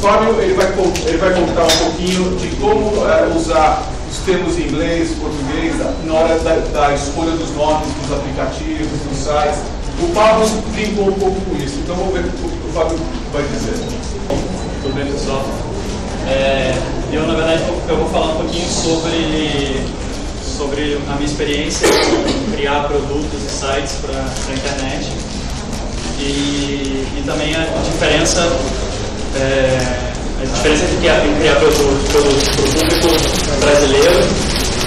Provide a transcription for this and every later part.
Fábio ele vai contar um pouquinho de como usar os termos em inglês, português, na hora da escolha dos nomes dos aplicativos, dos sites. O Pablo brincou um pouco com isso, então vamos ver o que o Fábio vai dizer. Tudo bem, pessoal? Eu, na verdade, eu vou falar um pouquinho sobre a minha experiência em criar produtos e sites para a internet e também a diferença de criar produtos para o público brasileiro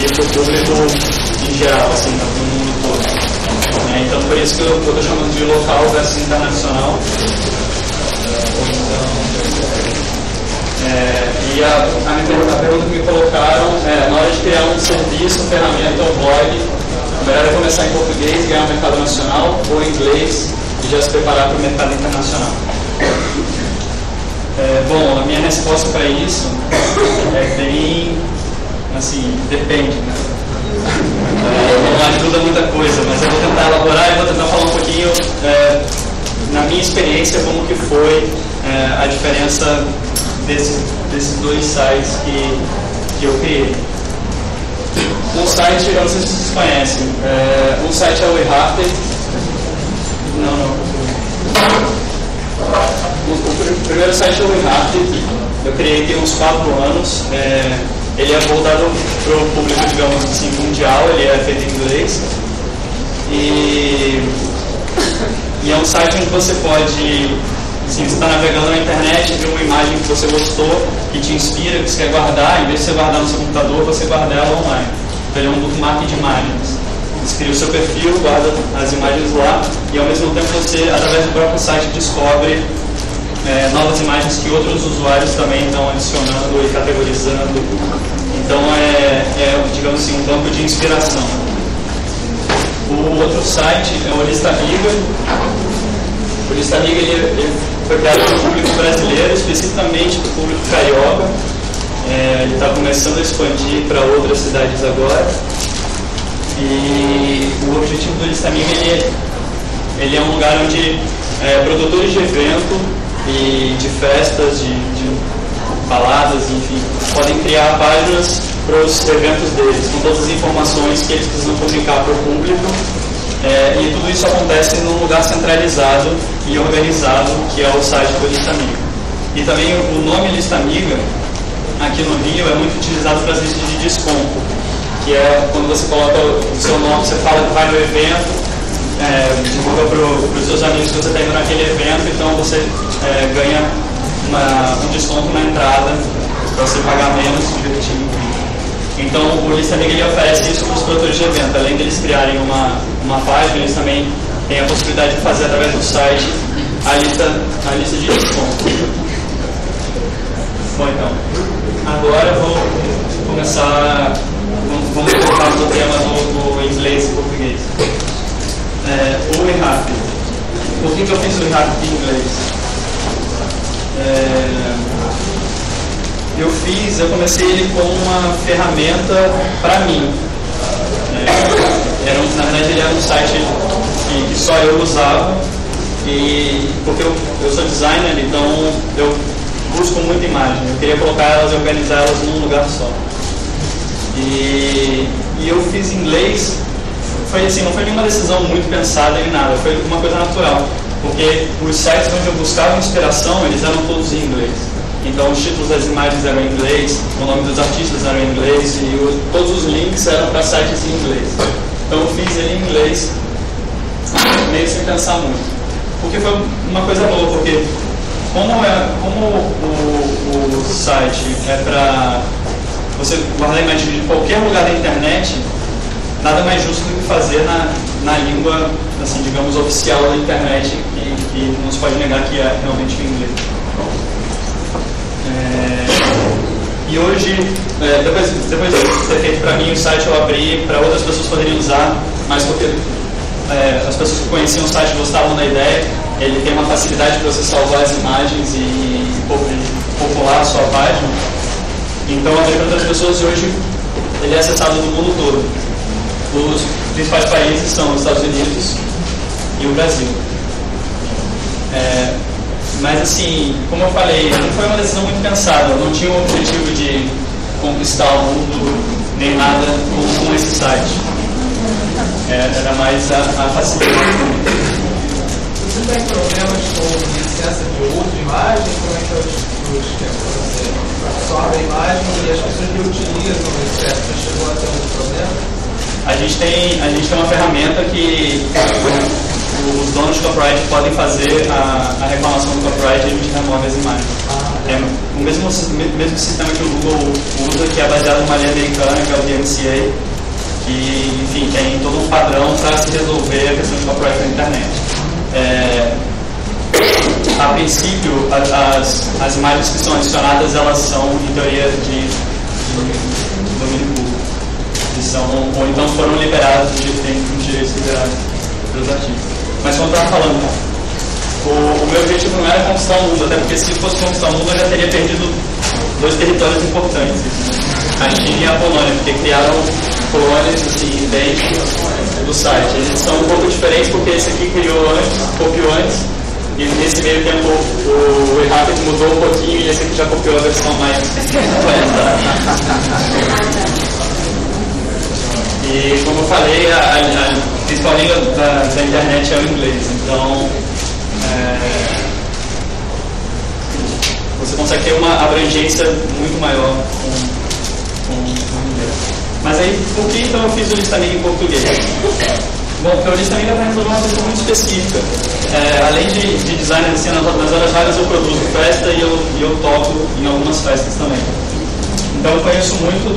e para o público em geral, assim, no mundo todo. Então, por isso que eu estou chamando de local versus internacional. E a pergunta que me colocaram na hora de criar um serviço, ferramenta ou blog, melhor é começar em português, ganhar o mercado nacional, ou em inglês e já se preparar para o mercado internacional. Bom, a minha resposta para isso é bem, assim, depende, né? Não ajuda muita coisa, mas eu vou tentar elaborar e vou tentar falar um pouquinho, na minha experiência, como que foi a diferença desses dois sites que eu criei. Um site, eu não sei se vocês conhecem, um site é o eHarper. O primeiro site é o eHarper, eu criei tem uns 4 anos. Ele é voltado para o público, digamos assim, mundial, ele é feito em inglês. E é um site onde você pode, assim, você está navegando na internet, viu uma imagem que você gostou, que te inspira, que você quer guardar, em vez de você guardar no seu computador, você guarda ela online. Então ele é um bookmark de imagens. Você cria o seu perfil, guarda as imagens lá, e ao mesmo tempo você, através do próprio site, descobre novas imagens que outros usuários também estão adicionando e categorizando. Então digamos assim, um banco de inspiração. O outro site é o Listamiga. O Listamiga ele foi criado para o público brasileiro, especificamente para o público carioca. Ele está começando a expandir para outras cidades agora. E o objetivo do Listamiga ele é um lugar onde produtores de evento e de festas, de baladas, enfim, podem criar páginas para os eventos deles, com todas as informações que eles precisam comunicar para o público. E tudo isso acontece num lugar centralizado e organizado, que é o site do Listamiga. E também o nome Listamiga, aqui no Rio, é muito utilizado para as listas de desconto, que é quando você coloca o seu nome, você fala que vai no evento, divulga para os seus amigos que você está indo naquele evento, então você ganha um desconto na entrada para você pagar menos, se divertir. Então o Listamiga ele oferece isso para os produtores de evento. Além deles criarem uma página, eles também têm a possibilidade de fazer através do site a lista de desconto. Bom, então, agora eu vou começar, vamos colocar o tema do inglês e português. O eHarper. Por que eu fiz o eHarper em inglês? Eu comecei ele como uma ferramenta para mim. Na verdade, ele era um site que só eu usava, porque eu sou designer, então eu busco muita imagem. Eu queria colocar elas e organizar elas num lugar só. E eu fiz inglês. Foi assim, não foi nenhuma decisão muito pensada nem nada, foi uma coisa natural, porque os sites onde eu buscava inspiração, eles eram todos em inglês. Então os títulos das imagens eram em inglês, o nome dos artistas era em inglês e todos os links eram para sites em inglês. Então eu fiz ele em inglês, meio sem pensar muito. Porque foi uma coisa boa, porque como o site é para você guardar imagens de qualquer lugar da internet, nada mais justo do que fazer na língua, assim, digamos, oficial da internet, que não se pode negar que é realmente o inglês. E hoje, depois de ter feito para mim o site, eu abri para outras pessoas poderem usar, mas porque as pessoas que conheciam o site gostavam da ideia. Ele tem uma facilidade para você salvar as imagens e popular a sua página. Então, abri para outras pessoas e hoje ele é acessado no mundo todo. Os principais países são os Estados Unidos e o Brasil. Mas assim, como eu falei, não foi uma decisão muito pensada. Eu não tinha o objetivo de conquistar o mundo nem nada com esse site. Era mais a facilidade. Você tem problemas com licença de uso de imagem? Como é que é o esquema? Você absorve a imagem e as pessoas que utilizam esse app, já chegou a ter algum problema? A gente tem uma ferramenta que os donos de copyright podem fazer a reclamação do copyright e a gente remove as imagens. É o mesmo sistema que o Google usa, que é baseado numa lei americana, que é o DMCA, que, enfim, tem todo um padrão para se resolver a questão de copyright na internet. A princípio, as imagens que são adicionadas, elas são, em teoria, de domínio público. Ou então foram liberadas com direitos liberados pelos artistas. Mas como eu estava falando, o meu objetivo não era conquistar o mundo, até porque se fosse conquistar o mundo eu já teria perdido 2 territórios importantes, a China e a Polônia, porque criaram colônias assim, dentro do site. Eles são um pouco diferentes porque esse aqui criou antes, copiou antes, e nesse meio tempo o Rapid mudou um pouquinho e esse aqui já copiou a versão mais completa. E como eu falei, a principal língua da internet é o inglês, então você consegue ter uma abrangência muito maior com o inglês. Mas aí, por que então eu fiz o Listamiga em português? Bom, porque o Listamiga vai resolver uma questão muito específica. Além de design assim, nas horas vagas eu produzo festa e eu toco em algumas festas também. Então eu conheço muito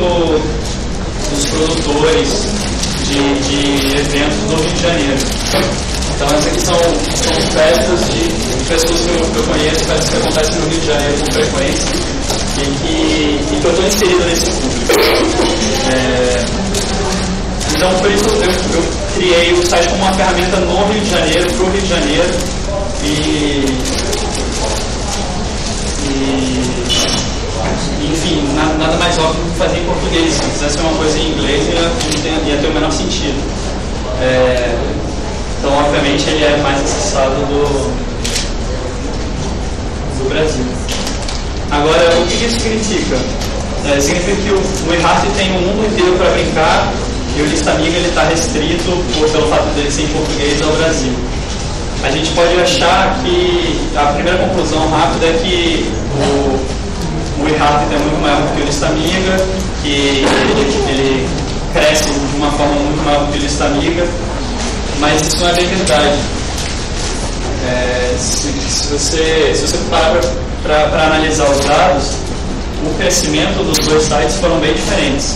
dos produtores de eventos do Rio de Janeiro. Então essas aqui são festas de pessoas que eu conheço, festas que acontecem no Rio de Janeiro com frequência e que eu estou inserido nesse público. Então por isso eu criei o site como uma ferramenta no Rio de Janeiro, para o Rio de Janeiro enfim, nada mais óbvio do que fazer em português. Se quisesse uma coisa em inglês, ia ter o menor sentido. Então, obviamente, ele é mais acessado do Brasil. Agora, o que isso significa? Significa que o eHeart tem o mundo inteiro para brincar e o Listamiga está restrito, pelo fato dele ser em português, ao Brasil. A gente pode achar que a primeira conclusão rápida é que o eHeart é muito maior do que o Listamiga, que ele cresce de uma forma muito maior do que o Listamiga, mas isso não é bem verdade. Se você parar para analisar os dados, o crescimento dos dois sites foram bem diferentes.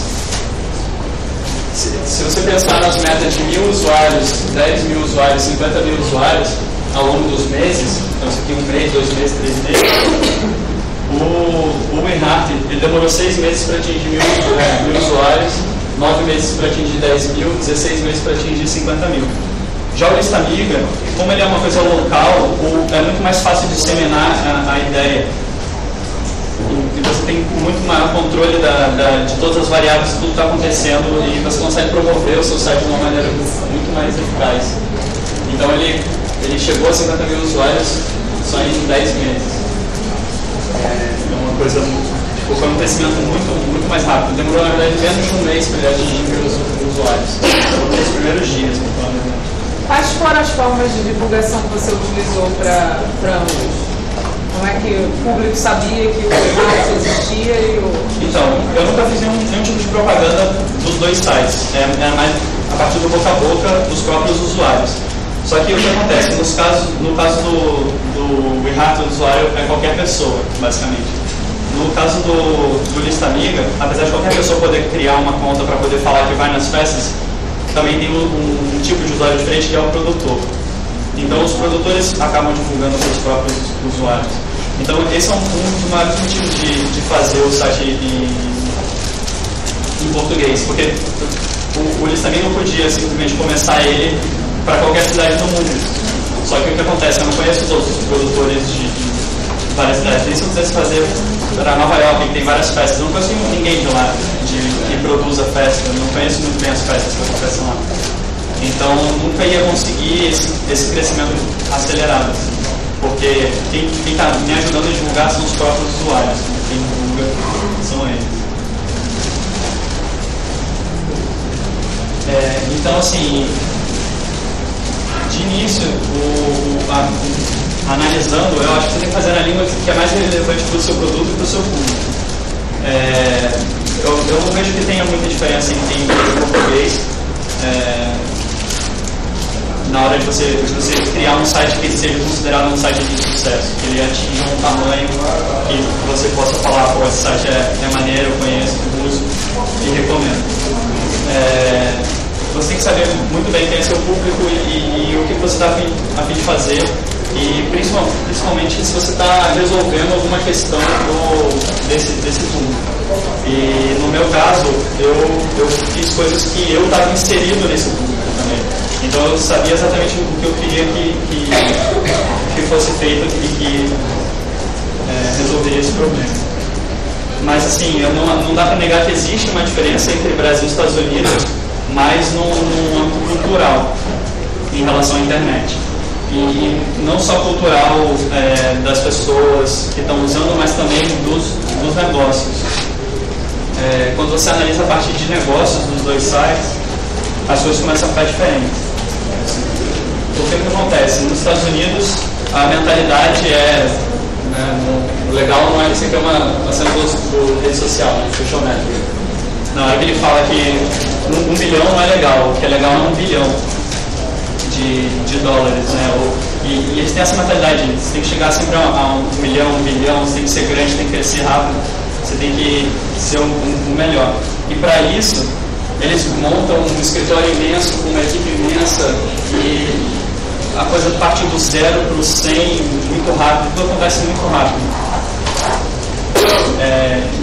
Se você pensar nas metas de 1.000 usuários, 10.000 usuários, 50.000 usuários ao longo dos meses, então isso aqui 1 mês, 2 meses, 3 meses, o eHeart ele demorou 6 meses para atingir 1.000 usuários, 9 meses para atingir 10.000, 16 meses para atingir 50.000. Já o Listamiga, como ele é uma coisa local, é muito mais fácil de disseminar a ideia. E você tem muito maior controle de todas as variáveis que tudo está acontecendo e você consegue promover o seu site de uma maneira muito mais eficaz. Então ele chegou a 50.000 usuários só em 10 meses. É uma coisa, foi um crescimento muito mais rápido. Demorou, na verdade, menos de 1 mês para ele atingir 1.000 usuários. Nos primeiros dias, Quais foram as formas de divulgação que você utilizou para ambos? Como é que o público sabia que o eHeart existia e o... Então, eu nunca fiz nenhum tipo de propaganda dos dois sites. É mais a partir do boca a boca dos próprios usuários. Só que o que acontece? No caso do eHeart, o usuário é qualquer pessoa, basicamente. No caso do Listamiga, apesar de qualquer pessoa poder criar uma conta para poder falar que vai nas festas, também tem um tipo de usuário diferente que é o produtor. Então os produtores acabam divulgando os seus próprios usuários. Então esse é um dos maiores motivos de fazer o site em português, porque o Listamiga não podia simplesmente começar ele para qualquer cidade do mundo. Só que o que acontece? Eu não conheço os outros produtores de várias cidades. Nem se eu quisesse fazer para Nova York, que tem várias festas, eu não conheço ninguém de lá que produza festa, eu não conheço muito bem as festas que acontecem lá. Então nunca ia conseguir esse crescimento acelerado. porque quem está me ajudando a divulgar são os próprios usuários, quem divulga são eles. Então, assim, de início, analisando, eu acho que você tem que fazer na língua que é mais relevante para o seu produto e para o seu público. Eu não vejo que tenha muita diferença entre inglês e português. Na hora de você criar um site que seja considerado um site de sucesso, que ele atinja um tamanho que você possa falar, pô, esse site é maneiro, eu conheço, uso e recomendo. Você tem que saber muito bem quem é seu público e o que você está a fim de fazer, e principalmente se você está resolvendo alguma questão desse público. E no meu caso, eu fiz coisas que eu estava inserido nesse público também. Então eu sabia exatamente o que eu queria que fosse feito e que resolveria esse problema. Mas assim, não dá para negar que existe uma diferença entre Brasil e Estados Unidos, mas no âmbito cultural em relação à internet. E não só cultural das pessoas que estão usando, mas também dos negócios. Quando você analisa a parte de negócios dos dois sites, as coisas começam a ficar diferentes. O que acontece? Nos Estados Unidos, a mentalidade o legal não é sempre uma cena por rede social, social network. Na hora que ele fala que 1 bilhão não é legal, o que é legal é 1 bilhão de dólares, né? E eles têm essa mentalidade, você tem que chegar sempre a 1 milhão, 1 bilhão, você tem que ser grande, tem que crescer rápido, você tem que ser o melhor. E para isso, eles montam um escritório imenso, com uma equipe imensa, e a coisa parte do 0 para o 100 muito rápido, tudo acontece muito rápido.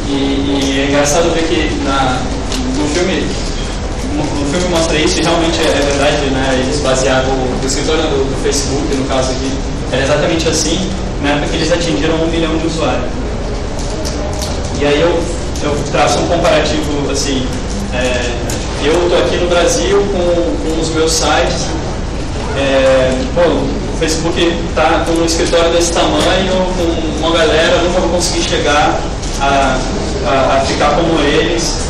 E é engraçado ver que no filme mostra isso, e realmente é verdade, né? Eles basearam o escritório do Facebook, no caso aqui, era exatamente assim, na época que eles atingiram 1 milhão de usuários. E aí eu traço um comparativo assim, eu estou aqui no Brasil com os meus sites, o Facebook está com um escritório desse tamanho, com uma galera, eu nunca vou conseguir chegar a ficar como eles,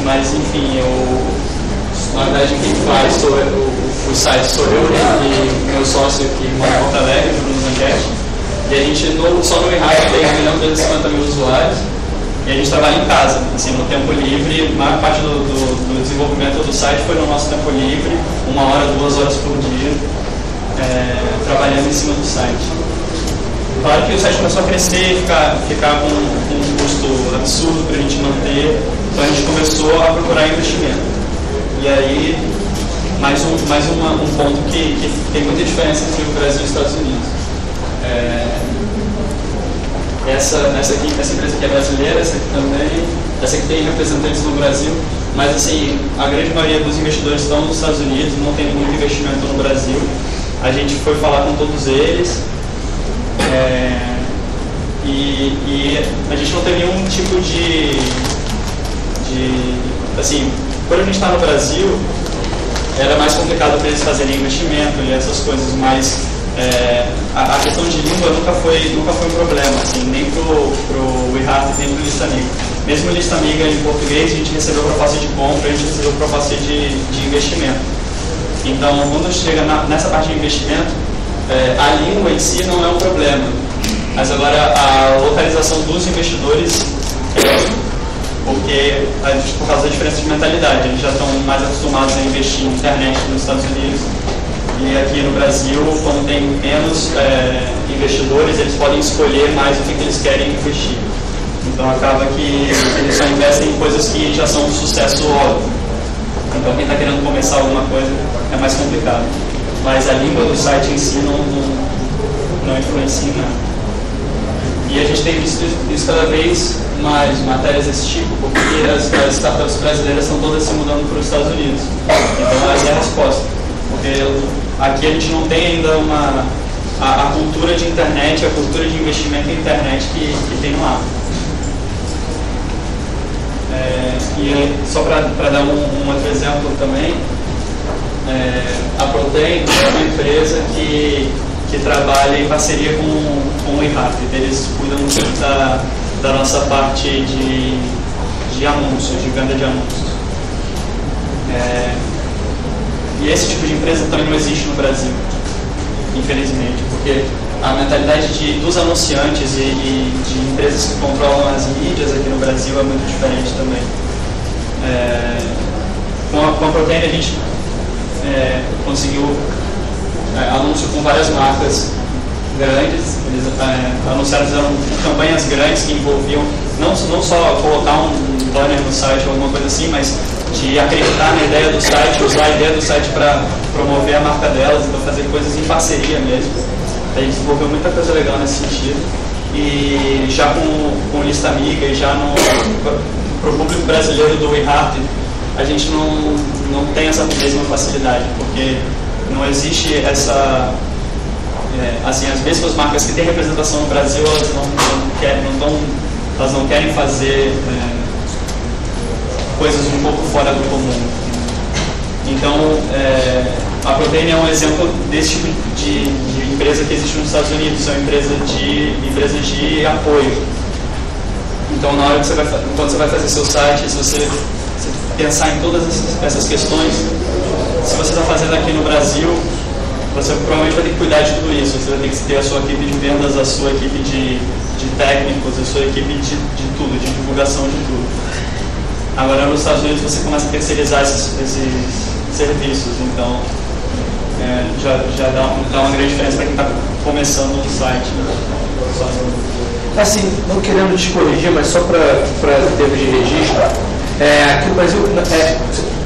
mas enfim, na verdade quem faz o site sou eu e meu sócio que mora em Porto Alegre, Bruno Zanquete, e a gente só no eRadio tem 1.250.000 usuários, e a gente trabalha em casa, assim, no tempo livre. A maior parte do desenvolvimento do site foi no nosso tempo livre, 1 hora, 2 horas por dia, trabalhando em cima do site. Claro que o site começou a crescer, ficar com um custo absurdo para a gente manter, então a gente começou a procurar investimento. E aí, mais um ponto que tem muita diferença entre o Brasil e os Estados Unidos. Essa empresa aqui é brasileira, essa aqui também, essa aqui tem representantes no Brasil, mas assim, a grande maioria dos investidores estão nos Estados Unidos, não tem muito investimento no Brasil. A gente foi falar com todos eles, e a gente não tem nenhum tipo de assim, quando a gente está no Brasil, era mais complicado para eles fazerem investimento e essas coisas, mas a questão de língua nunca foi um problema, assim, nem pro eHarvest, nem pro Lista Amiga. Mesmo Lista Amiga em português, a gente recebeu proposta de compra, a gente recebeu proposta de investimento. Então, quando chega nessa parte de investimento, a língua em si não é um problema, mas agora a localização dos investidores porque por causa da diferença de mentalidade, eles já estão mais acostumados a investir em internet nos Estados Unidos. E aqui no Brasil, quando tem menos investidores, eles podem escolher mais o que eles querem investir. Então acaba que eles só investem em coisas que já são um sucesso óbvio. Então quem está querendo começar alguma coisa é mais complicado. Mas a língua do site em si não influencia em nada. E a gente tem visto isso cada vez mais, matérias desse tipo, porque as startups brasileiras estão todas se mudando para os Estados Unidos. Então essa é a resposta. Porque aqui a gente não tem ainda a cultura de internet, a cultura de investimento em internet que tem lá. E só para dar um outro exemplo também, a Protein é uma empresa que que trabalha em parceria com o eRapid. Eles cuidam muito da nossa parte de anúncios, de venda de anúncios. E esse tipo de empresa também não existe no Brasil, infelizmente, porque a mentalidade dos anunciantes e de empresas que controlam as mídias aqui no Brasil é muito diferente também. Com a Protein a gente conseguiu anúncio com várias marcas grandes. Eles anunciaram, fizeram campanhas grandes que envolviam não só colocar um banner no site ou alguma coisa assim, mas de acreditar na ideia do site, usar a ideia do site para promover a marca delas, então fazer coisas em parceria mesmo. A gente desenvolveu muita coisa legal nesse sentido. E já com Lista Amiga e já para o público brasileiro do eRapid, a gente não tem essa mesma facilidade, porque não existe essa... assim, as mesmas marcas que têm representação no Brasil, elas não querem fazer coisas um pouco fora do comum. Então, a Protein é um exemplo desse tipo de empresa que existe nos Estados Unidos. São empresas de apoio. Então, na hora que quando você vai fazer seu site, se você pensar em todas essas questões, se você está fazendo aqui no Brasil, você provavelmente vai ter que cuidar de tudo isso. Você vai ter que ter a sua equipe de vendas, a sua equipe de técnicos, a sua equipe de tudo, de divulgação de tudo. Agora, nos Estados Unidos, você começa a terceirizar esses serviços. Então, já dá uma grande diferença para quem está começando um site. Assim, não querendo te corrigir, mas só para termos de registro, aqui no Brasil,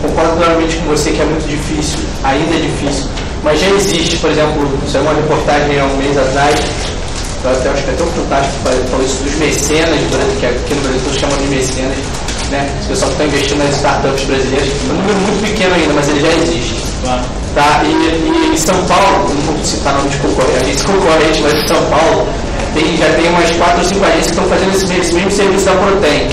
concordo claramente com você que é muito difícil, ainda é difícil, mas já existe, por exemplo, saiu uma reportagem há um mês atrás, eu acho que até o Fantástico falou isso dos mecenas, que aqui no Brasil todos chamam de mecenas, né? Esse pessoal que está investindo nas startups brasileiras, é um número muito pequeno ainda, mas ele já existe. Claro. Tá? E em São Paulo, não vou citar nome de concorrente, mas em São Paulo, já tem umas 4 ou 5 agências que estão fazendo esse mesmo serviço da Protein.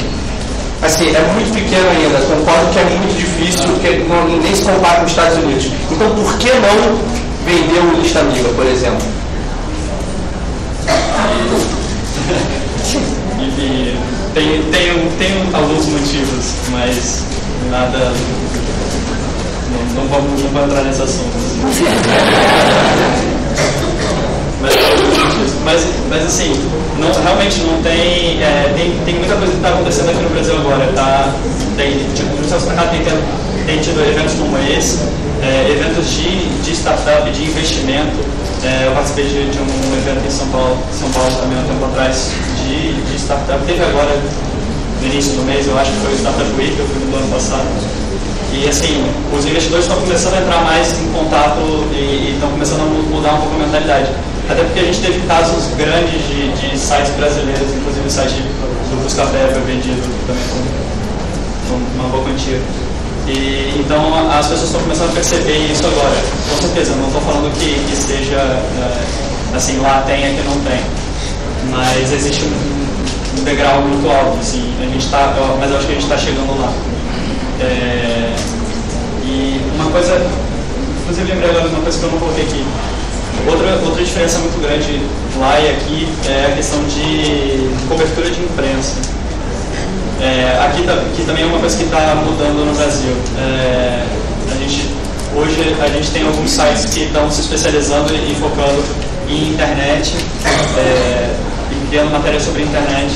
Assim, é muito pequeno ainda, concordo que é muito difícil, porque nem se compara com os Estados Unidos. Então, por que não vender o Lista Amiga, por exemplo? Enfim, tem alguns motivos, mas nada... Não vamos entrar nesse assunto. Mas assim, realmente não tem... tem muita coisa que está acontecendo aqui no Brasil agora. Nos Estados Unidos tem tido eventos como esse, eventos de startup, de investimento. Eu participei de um evento em São Paulo também há um tempo atrás, de startup. Teve agora, no início do mês, eu acho que foi o Startup Week, eu fui no ano passado. E assim, os investidores estão começando a entrar mais em contato e estão começando a mudar um pouco a mentalidade. Até porque a gente teve casos grandes de sites brasileiros, inclusive o site do Buscapé foi vendido também com uma boa quantia. Então as pessoas estão começando a perceber isso agora. Com certeza, não estou falando que seja assim, lá tem, aqui não tem. Mas existe um degrau muito alto, assim, mas eu acho que a gente está chegando lá. E uma coisa, inclusive lembrei agora de uma coisa que eu não coloquei aqui. Outra diferença muito grande lá e aqui é a questão de cobertura de imprensa. Aqui também é uma coisa que está mudando no Brasil. Hoje a gente tem alguns sites que estão se especializando e focando em internet e criando matéria sobre internet.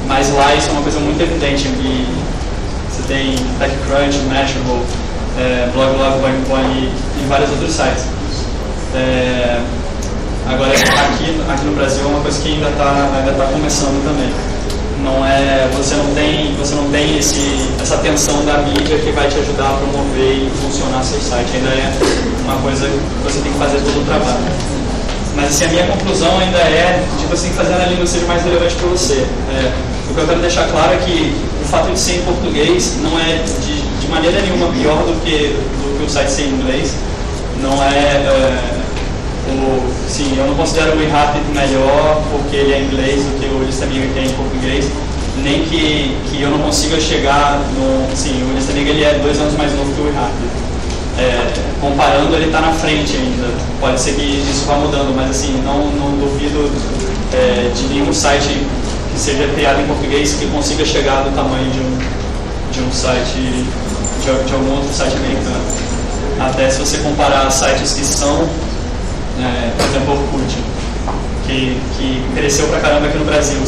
Mas lá isso é uma coisa muito evidente. Você tem TechCrunch, Mashable, Bloglog, Boing e vários outros sites. Agora aqui no Brasil é uma coisa que ainda está começando também. Você não tem essa atenção da mídia que vai te ajudar a promover e funcionar seu site. Ainda é uma coisa que você tem que fazer todo o trabalho. Mas assim, a minha conclusão ainda é de você tem que fazer na língua que seja mais relevante para você. O que eu quero deixar claro é que o fato de ser em português não é de maneira nenhuma pior do que o site ser em inglês. Não sim, eu não considero o eRapid melhor porque ele é em inglês do que o Lista Amiga que é em português, nem que eu não consiga chegar no... Sim, o Lista Amiga ele é 2 anos mais novo que o eRapid. comparando, ele está na frente ainda. Pode ser que isso vá mudando, mas assim, não duvido de nenhum site que seja criado em português que consiga chegar do tamanho de um site, de algum outro site americano. Até se você comparar sites que são, por exemplo, o Orkut, que cresceu pra caramba aqui no Brasil.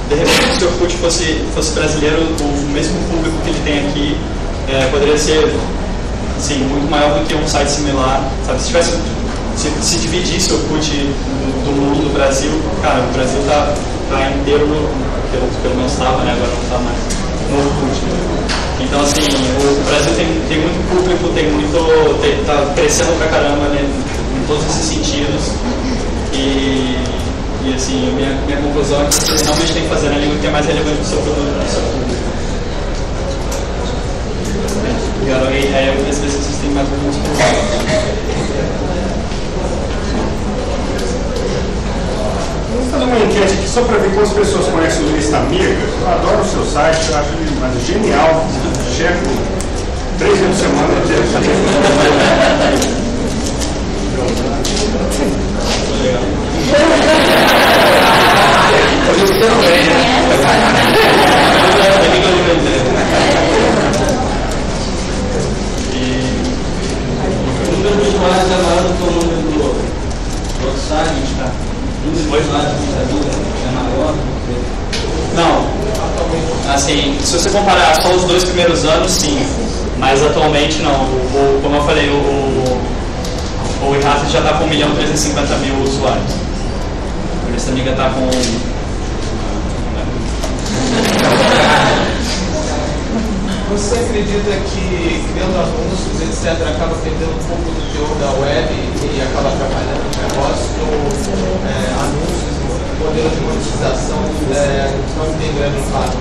De repente, se o Orkut fosse brasileiro, o mesmo público que ele tem aqui poderia ser assim, muito maior do que um site similar. Sabe? Se dividisse o Orkut do mundo do Brasil, cara, o Brasil tá inteiro, pelo menos estava, né? Agora não está mais, no Orkut. Então, assim, o Brasil tem muito público, tá crescendo pra caramba, né, em todos esses sentidos. E assim, minha conclusão é que você realmente tem que fazer na língua que é mais relevante para o seu produto, do seu público. E agora, às vezes existem mais alguns problemas. Vamos fazer uma enquete aqui só para ver quantas pessoas conhecem o Lista Amiga. Eu adoro o seu site, eu acho ele genial. Checo 3 vezes por semana. O número de usuários é maior do que o número do outro site, tá? O número de usuários é maior? Não. Assim, se você comparar só os 2 primeiros anos, sim. Mas atualmente não. Como eu falei, o iRapid já está com 1.350.000 usuários. O Lista Amiga está com... Você acredita que criando anúncios, etc., acaba perdendo um pouco do teor da web e acaba atrapalhando o negócio? Ou anúncios, modelo de monetização não tem grande impacto?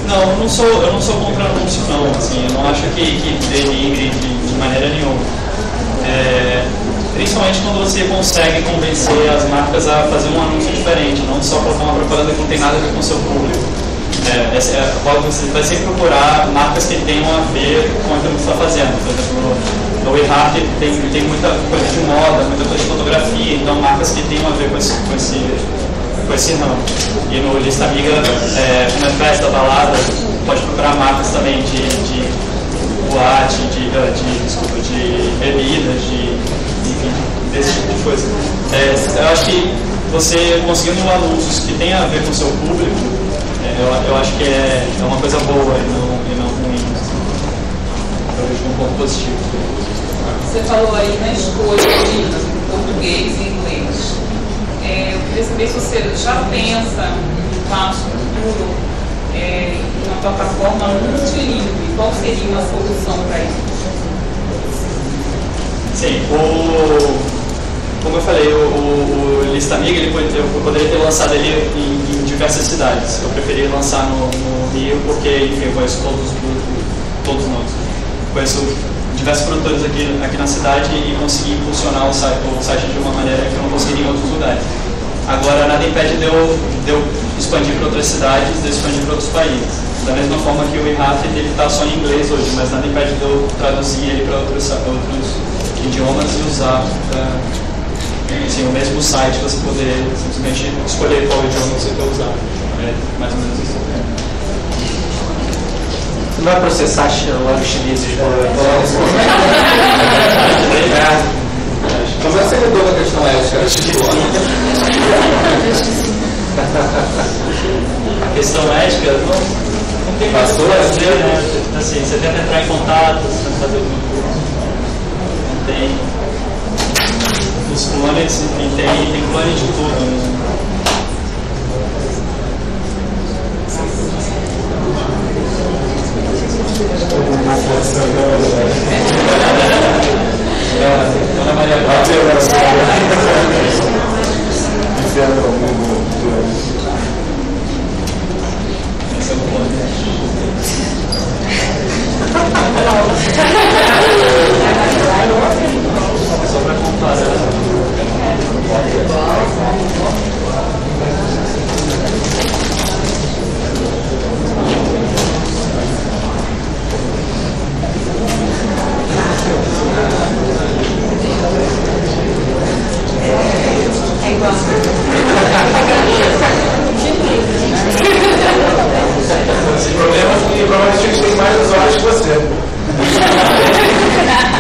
Não, eu não sou contra anúncio, não. Assim, eu não acho que denigre de maneira nenhuma. Principalmente quando você consegue convencer as marcas a fazer um anúncio diferente, não só colocar uma propaganda que não tem nada a ver com o seu público. Você vai sempre procurar marcas que tenham a ver com aquilo que você está fazendo. Por exemplo, no iRapid tem muita coisa de moda, muita coisa de fotografia, então marcas que tenham a ver com esse ramo. E no Lista Amiga, como é festa, balada, pode procurar marcas também de boate, de bebidas, enfim, desse tipo de coisa. Eu acho que você conseguindo anúncios que tenham a ver com o seu público, eu acho que é uma coisa boa e não ruim. Eu vejo um ponto positivo. Você falou aí na escolha de português e inglês. Eu queria saber se você já pensa no passo futuro em uma plataforma multilingüe. Qual seria uma solução para isso? Sim, como eu falei, o Lista Amiga, eu poderia ter lançado ele em diversas cidades. Eu preferi lançar no Rio porque, enfim, eu conheço todos nós. Conheço diversos produtores aqui na cidade e consegui impulsionar o site de uma maneira que eu não conseguiria em outros lugares. Agora, nada impede de eu expandir para outras cidades, de eu expandir para outros países. Da mesma forma que o iRapid está só em inglês hoje, mas nada impede de eu traduzir ele para outros idiomas e usar o mesmo site, você poder simplesmente escolher qual idioma você quer usar. Mais ou menos isso. Você não vai processar lojas chineses Como é que você lidou com a questão ética? A questão ética não tem mais o que fazer, né? Assim, você tenta entrar em contato, você tenta fazer não tem. Os clones, enfim, tem clone de tudo. Né? Dona Maria esse é o clone. É só para comparar.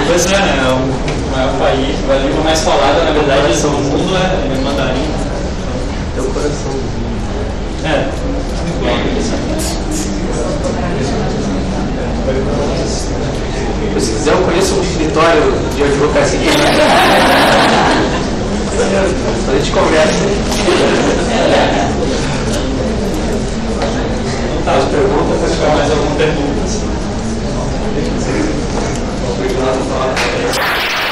Pois é, né? É o maior país, a língua mais falada, na verdade, do mundo é mandarim. Teu coraçãozinho. É. Se quiser, eu conheço um escritório de advocacia. A gente conversa. Tá, as perguntas, se tiver mais alguma pergunta. Obrigado.